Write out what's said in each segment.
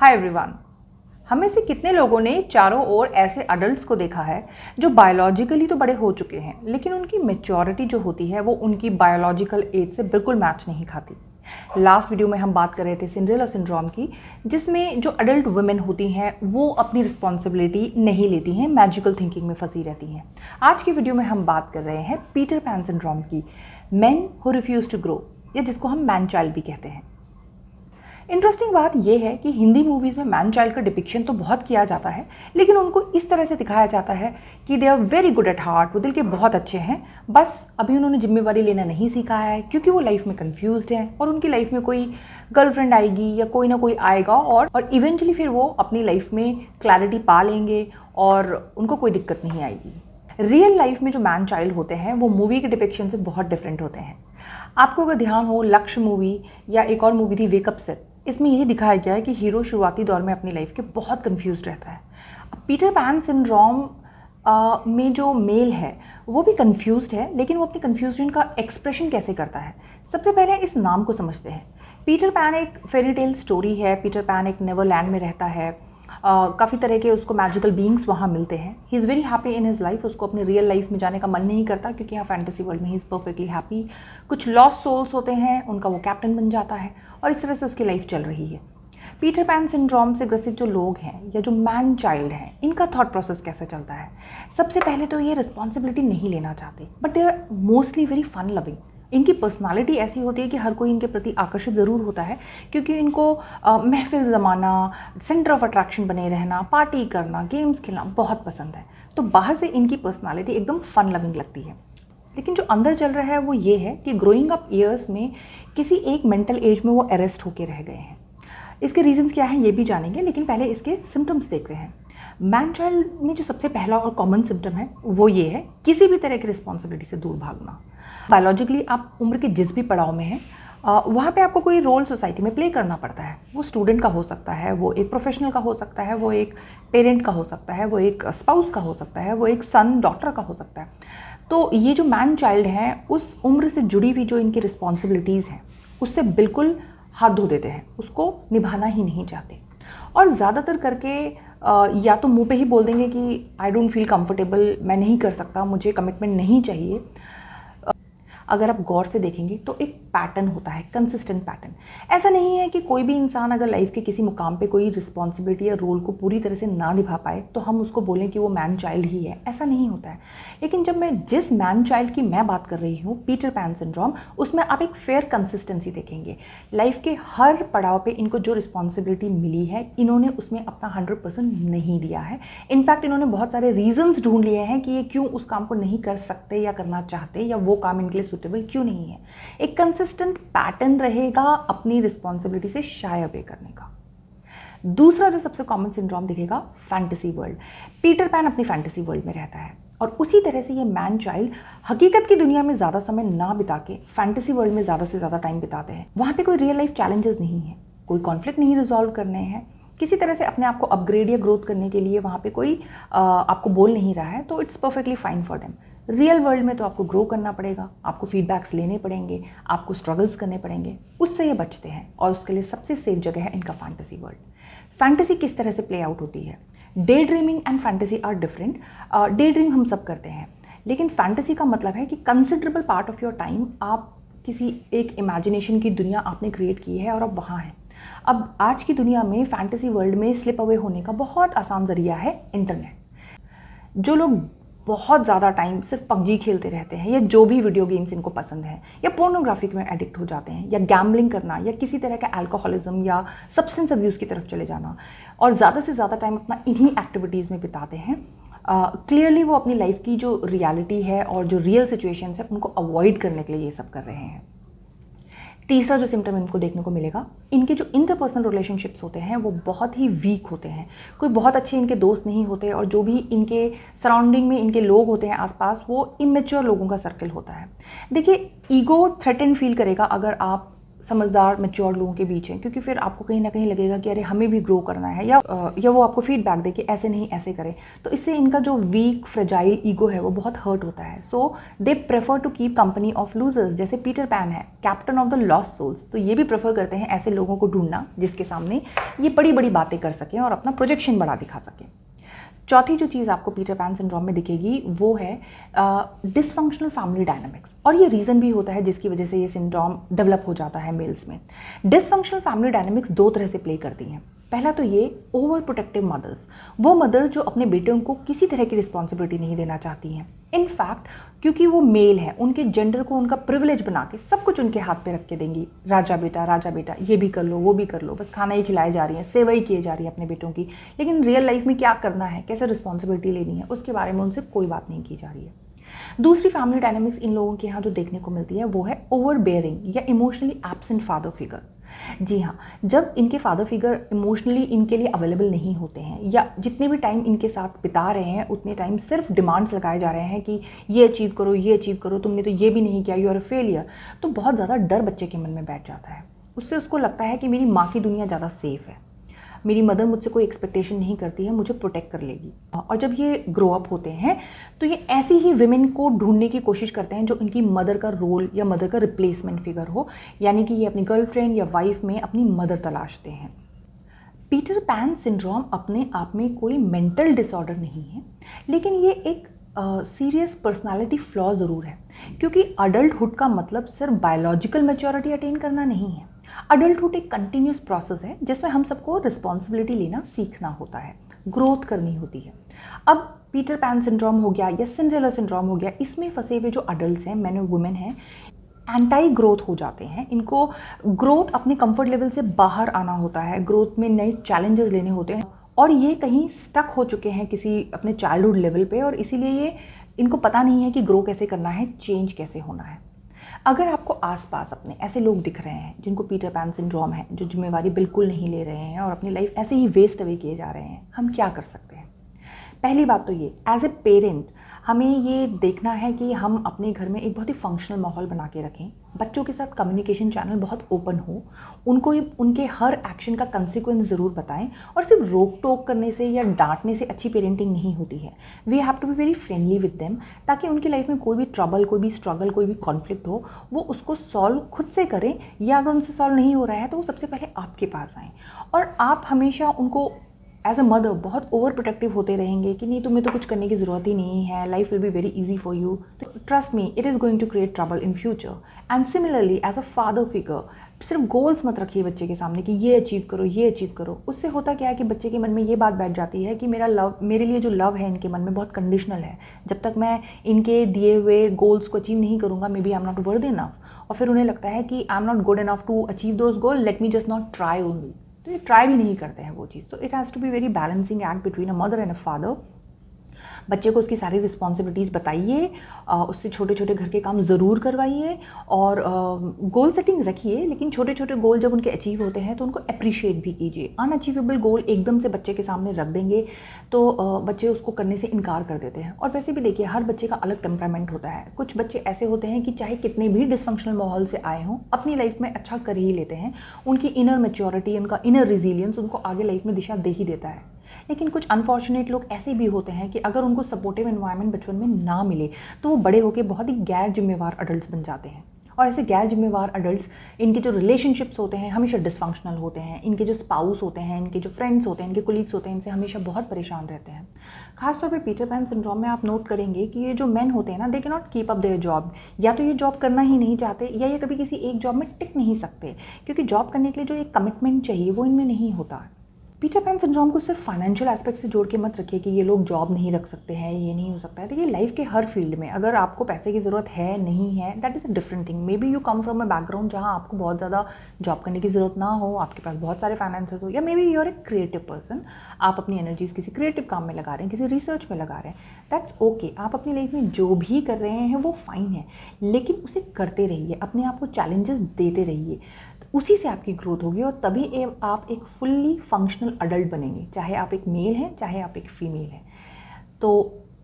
Hi everyone. हम में से कितने लोगों ने चारों ओर ऐसे अडल्ट्स को देखा है जो बायोलॉजिकली तो बड़े हो चुके हैं, लेकिन उनकी मैच्योरिटी जो होती है वो उनकी बायोलॉजिकल एज से बिल्कुल मैच नहीं खाती। लास्ट वीडियो में हम बात कर रहे थे सिंड्रेला सिंड्रोम की, जिसमें जो अडल्ट वुमेन होती हैं वो अपनी रिस्पॉन्सिबिलिटी नहीं लेती हैं, मैजिकल थिंकिंग में फंसी रहती हैं। आज की वीडियो में हम बात कर रहे हैं पीटर पैन सिंड्रोम की, men who refuse to grow, या जिसको हम मैन चाइल्ड भी कहते हैं। इंटरेस्टिंग बात यह है कि हिंदी मूवीज़ में मैन चाइल्ड का डिपिक्शन तो बहुत किया जाता है, लेकिन उनको इस तरह से दिखाया जाता है कि they are very good at heart, वो दिल के बहुत अच्छे हैं, बस अभी उन्होंने जिम्मेवारी लेना नहीं सीखा है क्योंकि वो लाइफ में कंफ्यूज्ड हैं और उनकी लाइफ में कोई गर्लफ्रेंड आएगी या कोई ना कोई आएगा और इवेंचुअली फिर वो अपनी लाइफ में क्लैरिटी पा लेंगे और उनको कोई दिक्कत नहीं आएगी। रियल लाइफ में जो मैन चाइल्ड होते हैं वो मूवी के डिपिक्शन से बहुत डिफरेंट होते हैं। आपको अगर ध्यान हो, लक्ष्य मूवी या एक और मूवी थी वेकअप सेट, इसमें यही दिखाया गया है कि हीरो शुरुआती दौर में अपनी लाइफ के बहुत कंफ्यूज रहता है। अब पीटर पैन सिंड्रोम में जो मेल है वो भी कंफ्यूज्ड है, लेकिन वो अपनी कंफ्यूजन का एक्सप्रेशन कैसे करता है। सबसे पहले इस नाम को समझते हैं। पीटर पैन एक फेरी टेल स्टोरी है। पीटर पैन एक नेवरलैंड में रहता है। काफ़ी तरह के उसको मैजिकल बीइंग्स वहाँ मिलते हैं। He is very happy in his life. उसको अपनी रियल लाइफ में जाने का मन नहीं करता क्योंकि यहाँ फैंटेसी वर्ल्ड में ही इज़ परफेक्टली हैप्पी। कुछ लॉस्ट सोल्स होते हैं, उनका वो कैप्टन बन जाता है और इस तरह से उसकी लाइफ चल रही है। पीटर पैन सिंड्रोम से ग्रसित जो लोग हैं या जो मैन चाइल्ड हैं, इनका थॉट प्रोसेस कैसे चलता है। सबसे पहले तो ये रिस्पॉन्सिबिलिटी नहीं लेना चाहते, but they are mostly very fun loving. इनकी पर्सनालिटी ऐसी होती है कि हर कोई इनके प्रति आकर्षित ज़रूर होता है क्योंकि इनको महफिल जमाना, सेंटर ऑफ अट्रैक्शन बने रहना, पार्टी करना, गेम्स खेलना बहुत पसंद है। तो बाहर से इनकी पर्सनालिटी एकदम फन लविंग लगती है, लेकिन जो अंदर चल रहा है वो ये है कि ग्रोइंग अप ईयर्स में किसी एक मेंटल एज में वो अरेस्ट होके रह गए हैं। इसके रीजंस क्या हैं ये भी जानेंगे, लेकिन पहले इसके सिम्टम्स देखते हैं। मैन चाइल्ड में जो सबसे पहला और कॉमन सिम्टम है वो ये है किसी भी तरह की रिस्पॉन्सिबिलिटी से दूर भागना। बायोलॉजिकली आप उम्र के जिस भी पड़ाव में हैं वहाँ पे आपको कोई रोल सोसाइटी में प्ले करना पड़ता है। वो स्टूडेंट का हो सकता है, वो एक प्रोफेशनल का हो सकता है, वो एक पेरेंट का हो सकता है, वो एक स्पाउस का हो सकता है, वो एक सन डॉक्टर का हो सकता है। तो ये जो मैन चाइल्ड हैं उस उम्र से जुड़ी हुई जो इनकी रिस्पॉन्सिबिलिटीज़ हैं उससे बिल्कुल हाथ धो देते हैं, उसको निभाना ही नहीं चाहते और ज़्यादातर करके या तो मुंह पे ही बोल देंगे कि आई डोंट फील कंफर्टेबल, मैं नहीं कर सकता, मुझे कमिटमेंट नहीं चाहिए। अगर आप गौर से देखेंगे तो एक पैटर्न होता है, कंसिस्टेंट पैटर्न। ऐसा नहीं है कि कोई भी इंसान अगर लाइफ के किसी मुकाम पे कोई रिस्पॉन्सिबिलिटी या रोल को पूरी तरह से ना निभा पाए तो हम उसको बोलें कि वो मैन चाइल्ड ही है, ऐसा नहीं होता है। लेकिन जब मैं जिस मैन चाइल्ड की मैं बात कर रही हूँ, पीटर पैन सिंड्रोम, उसमें आप एक फेयर कंसिस्टेंसी देखेंगे। लाइफ के हर पड़ाव पे इनको जो रिस्पॉन्सिबिलिटी मिली है इन्होंने उसमें अपना 100% नहीं दिया है। इनफैक्ट इन्होंने बहुत सारे रीजंस ढूंढ लिए हैं कि ये क्यों उस काम को नहीं कर सकते या करना चाहते, या वो काम इनके लिए सुटेबल क्यों नहीं है। एक कंसिस्टेंट पैटर्न रहेगा अपनी रिस्पॉन्सिबिलिटी से शाय अवे करने का। दूसरा जो सबसे कॉमन सिंड्रोम दिखेगा, फैंटेसी वर्ल्ड। पीटर पैन अपनी फैंटेसी वर्ल्ड में रहता है और उसी तरह से ये मैन चाइल्ड हकीकत की दुनिया में ज़्यादा समय ना बिता के फैंटेसी वर्ल्ड में ज़्यादा से ज़्यादा टाइम बिताते हैं। वहाँ पे कोई रियल लाइफ चैलेंजेस नहीं है, कोई कॉन्फ्लिक्ट नहीं रिजॉल्व करने हैं, किसी तरह से अपने आप को अपग्रेड या ग्रोथ करने के लिए वहाँ पे कोई आपको बोल नहीं रहा है, तो it's perfectly fine for them. Real world में तो आपको ग्रो करना पड़ेगा, आपको फीडबैक्स लेने पड़ेंगे, आपको स्ट्रगल्स करने पड़ेंगे, उससे ये बचते हैं और उसके लिए सबसे सेफ जगह है इनका फैंटेसी वर्ल्ड। फैंटेसी किस तरह से प्ले आउट होती है? Day dreaming and fantasy are different. Day dream हम सब करते हैं, लेकिन फैंटेसी का मतलब है कि considerable part of your time आप किसी एक इमेजिनेशन की दुनिया आपने क्रिएट की है और अब वहाँ हैं। अब आज की दुनिया में फैंटेसी वर्ल्ड में स्लिप अवे होने का बहुत आसान जरिया है इंटरनेट। जो लोग बहुत ज़्यादा टाइम सिर्फ पबजी खेलते रहते हैं या जो भी वीडियो गेम्स इनको पसंद है, या पोर्नोग्राफिक में एडिक्ट हो जाते हैं, या गैम्बलिंग करना, या किसी तरह का अल्कोहलिज्म या सब्सटेंस अब्यूज़ की तरफ चले जाना और ज़्यादा से ज़्यादा टाइम अपना इन्हीं एक्टिविटीज़ में बिताते हैं, क्लियरली वो अपनी लाइफ की जो रियलिटी है और जो रियल सिचुएशंस है उनको अवॉइड करने के लिए ये सब कर रहे हैं। तीसरा जो सिम्टम इनको देखने को मिलेगा, इनके जो इंटरपर्सनल रिलेशनशिप्स होते हैं वो बहुत ही वीक होते हैं। कोई बहुत अच्छे इनके दोस्त नहीं होते और जो भी इनके सराउंडिंग में इनके लोग होते हैं आसपास, वो इमेच्योर लोगों का सर्कल होता है। देखिए, ईगो थ्रेटन फील करेगा अगर आप समझदार मैच्योर लोगों के बीच हैं, क्योंकि फिर आपको कहीं ना कहीं लगेगा कि अरे हमें भी ग्रो करना है, या वो आपको फीडबैक दे कि ऐसे नहीं ऐसे करें, तो इससे इनका जो वीक फ्रेजाइल ईगो है वो बहुत हर्ट होता है। So they prefer to keep company of losers, जैसे पीटर पैन है, captain of the lost souls, तो ये भी प्रेफर करते हैं ऐसे लोगों को ढूंढना जिसके सामने ये बड़ी बड़ी बातें कर सकें और अपना प्रोजेक्शन बड़ा दिखा सकें। चौथी जो चीज़ आपको पीटर पैन सिंड्रोम में दिखेगी वो है डिसफंक्शनल फैमिली डायनामिक्स, और ये रीज़न भी होता है जिसकी वजह से ये सिंड्रोम डेवलप हो जाता है मेल्स में। डिसफंक्शनल फैमिली डायनामिक्स दो तरह से प्ले करती हैं। पहला तो ये ओवर प्रोटेक्टिव मदर्स, वो मदर जो अपने बेटों को किसी तरह की रिस्पॉन्सिबिलिटी नहीं देना चाहती हैं। इनफैक्ट क्योंकि वो मेल है, उनके जेंडर को उनका प्रिविलेज बना के सब कुछ उनके हाथ पे रख के देंगी, राजा बेटा ये भी कर लो वो भी कर लो, बस खाना ही खिलाई जा रही है, सेवा ही किए जा रही है अपने बेटों की, लेकिन रियल लाइफ में क्या करना है, कैसे रिस्पॉन्सिबिलिटी लेनी है, उसके बारे में उनसे कोई बात नहीं की जा रही है। दूसरी फैमिली डायनामिक्स इन लोगों के यहाँ जो देखने को मिलती है वो है ओवर बेयरिंग या इमोशनली एब्सेंट फादर फिगर। जी हाँ, जब इनके फादर फिगर इमोशनली इनके लिए अवेलेबल नहीं होते हैं, या जितने भी टाइम इनके साथ बिता रहे हैं उतने टाइम सिर्फ डिमांड्स लगाए जा रहे हैं कि ये अचीव करो, तुमने तो ये भी नहीं किया, यू आर अ फेलियर, तो बहुत ज़्यादा डर बच्चे के मन में बैठ जाता है। उससे उसको लगता है कि मेरी माँ की दुनिया ज़्यादा सेफ है, मेरी मदर मुझसे कोई एक्सपेक्टेशन नहीं करती है, मुझे प्रोटेक्ट कर लेगी। और जब ये ग्रो अप होते हैं तो ये ऐसी ही विमेन को ढूंढने की कोशिश करते हैं जो इनकी मदर का रोल या मदर का रिप्लेसमेंट फिगर हो, यानी कि ये अपनी गर्लफ्रेंड या वाइफ में अपनी मदर तलाशते हैं। पीटर पैन सिंड्रोम अपने आप में कोई मेंटल डिसऑर्डर नहीं है, लेकिन ये एक सीरियस पर्सनालिटी फ्लॉ ज़रूर है, क्योंकि अडल्टहुड का मतलब सिर्फ बायोलॉजिकल मैच्योरिटी अटेन करना नहीं है। अडल्टहुड एक कंटिन्यूस प्रोसेस है जिसमें हम सबको रिस्पॉन्सिबिलिटी लेना सीखना होता है, ग्रोथ करनी होती है। अब पीटर पैन सिंड्रोम हो गया या सिंड्रेला सिंड्रोम हो गया, इसमें फंसे हुए जो अडल्ट्स हैं, मैन और वुमेन हैं, एंटाई ग्रोथ हो जाते हैं। इनको ग्रोथ अपने कंफर्ट लेवल से बाहर आना होता है, ग्रोथ में नए चैलेंजेस लेने होते हैं, और ये कहीं स्टक हो चुके हैं किसी अपने चाइल्डहुड लेवल पे, और इसीलिए ये इनको पता नहीं है कि ग्रो कैसे करना है, चेंज कैसे होना है। अगर आपको आसपास अपने ऐसे लोग दिख रहे हैं जिनको पीटर पैन सिंड्रोम है, जो जिम्मेवारी बिल्कुल नहीं ले रहे हैं और अपनी लाइफ ऐसे ही वेस्ट अवे किए जा रहे हैं, हम क्या कर सकते हैं? पहली बात तो ये, एज ए पेरेंट हमें ये देखना है कि हम अपने घर में एक बहुत ही फंक्शनल माहौल बना के रखें, बच्चों के साथ कम्युनिकेशन चैनल बहुत ओपन हो, उनको उनके हर एक्शन का कंसिक्वेंस ज़रूर बताएं, और सिर्फ रोक टोक करने से या डांटने से अच्छी पेरेंटिंग नहीं होती है। We have to be very friendly with them, ताकि उनकी लाइफ में कोई भी ट्रबल, कोई भी स्ट्रगल, कोई भी कॉन्फ्लिक्ट हो, वो उसको सॉल्व खुद से करें, या अगर उनसे सॉल्व नहीं हो रहा है तो वो सबसे पहले आपके पास आएँ। और आप हमेशा उनको एज अ मदर बहुत ओवर प्रोटेक्टिव होते रहेंगे कि नहीं, तुम्हें तो कुछ करने की ज़रूरत ही नहीं है, life will be very easy for you, तो trust me it is going to create trouble in future. And similarly as a father figure, सिर्फ गोल्स मत रखिए बच्चे के सामने कि ये अचीव करो। उससे होता क्या है कि बच्चे के मन में ये बात बैठ जाती है कि मेरे लिए जो लव है इनके मन में बहुत कंडीशनल है, जब तक मैं इनके दिए हुए गोल्स को अचीव नहीं करूँगा, maybe I am not worth enough, और फिर उन्हें लगता है कि I am not good enough to achieve those goal, let me just not try only, तो ये ट्राई भी नहीं करते हैं वो चीज़। तो it has to be very balancing act between a mother and a father. बच्चे को उसकी सारी रिस्पॉन्सिबिलिटीज़ बताइए, उससे छोटे छोटे घर के काम ज़रूर करवाइए, और गोल सेटिंग रखिए, लेकिन छोटे छोटे गोल जब उनके अचीव होते हैं तो उनको अप्रिशिएट भी कीजिए। अनअचीवेबल गोल एकदम से बच्चे के सामने रख देंगे तो बच्चे उसको करने से इनकार कर देते हैं। और वैसे भी देखिए, हर बच्चे का अलग टेम्परामेंट होता है। कुछ बच्चे ऐसे होते हैं कि चाहे कितने भी डिसफंक्शनल माहौल से आए हों, अपनी लाइफ में अच्छा कर ही लेते हैं, उनकी इनर मैच्योरिटी, उनका इनर रिजिलियंस उनको आगे लाइफ में दिशा दे ही देता है। लेकिन कुछ अनफॉर्चुनेट लोग ऐसे भी होते हैं कि अगर उनको सपोर्टिव एनवायरनमेंट बचपन में ना मिले तो वो बड़े होकर बहुत ही गैर जिम्मेवार अडल्ट बन जाते हैं। और ऐसे गैर जिम्मेवार अडल्ट्स, इनके जो रिलेशनशिप्स होते हैं हमेशा डिसफंक्शनल होते हैं, इनके जो स्पाउस होते हैं, इनके जो फ्रेंड्स होते हैं, इनके कोलीग्स होते हैं, इनसे हमेशा बहुत परेशान रहते हैं। खासतौर पे पीटर पैन सिंड्रोम में आप नोट करेंगे कि ये जो मेन होते हैं ना, they can not keep up their job, या तो ये जॉब करना ही नहीं चाहते, या ये कभी किसी एक जॉब में टिक नहीं सकते, क्योंकि जॉब करने के लिए जो एक कमिटमेंट चाहिए वो इनमें नहीं होता। पीटर पैन सिंड्रोम को सिर्फ फाइनेंशियल एस्पेक्ट से जोड़ के मत रखिए कि ये लोग जॉब नहीं रख सकते हैं, ये नहीं हो सकता है। देखिए, लाइफ के हर फील्ड में अगर आपको पैसे की ज़रूरत है, नहीं है, that is a different thing. May be you come from a background जहाँ आपको बहुत ज़्यादा जॉब करने की ज़रूरत ना हो, आपके पास बहुत सारे फाइनेंसेस हो, या maybe you are a creative person, आप अपनी एनर्जीज किसी क्रिएटिव काम में लगा रहे हैं, किसी रिसर्च में लगा रहे हैं, दैट्स ओके। आप अपनी लाइफ में जो भी कर रहे हैं वो फाइन है, लेकिन उसे करते रहिए, अपने आप को चैलेंजेस देते रहिए, उसी से आपकी ग्रोथ होगी, और तभी आप एक फुल्ली फंक्शनल अडल्ट बनेंगे, चाहे आप एक मेल हैं चाहे आप एक फीमेल हैं। तो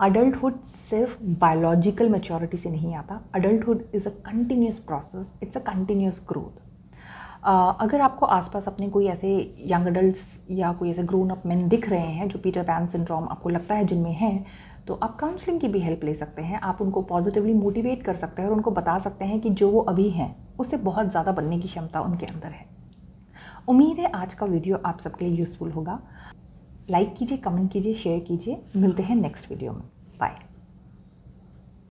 अडल्टहुड सिर्फ बायोलॉजिकल मैच्योरिटी से नहीं आता। Adulthood is a continuous process, it's a continuous growth. अगर आपको आसपास अपने कोई ऐसे यंग अडल्ट्स या कोई ऐसे ग्रोन अप मैन दिख रहे हैं जो पीटर पैन सिंड्रोम आपको लगता है जिनमें हैं, तो आप काउंसलिंग की भी हेल्प ले सकते हैं। आप उनको पॉजिटिवली मोटिवेट कर सकते हैं और उनको बता सकते हैं कि जो वो अभी हैं उससे बहुत ज़्यादा बनने की क्षमता उनके अंदर है। उम्मीद है आज का वीडियो आप सबके लिए यूज़फुल होगा। लाइक कीजिए, कमेंट कीजिए, शेयर कीजिए। मिलते हैं नेक्स्ट वीडियो में। बाय।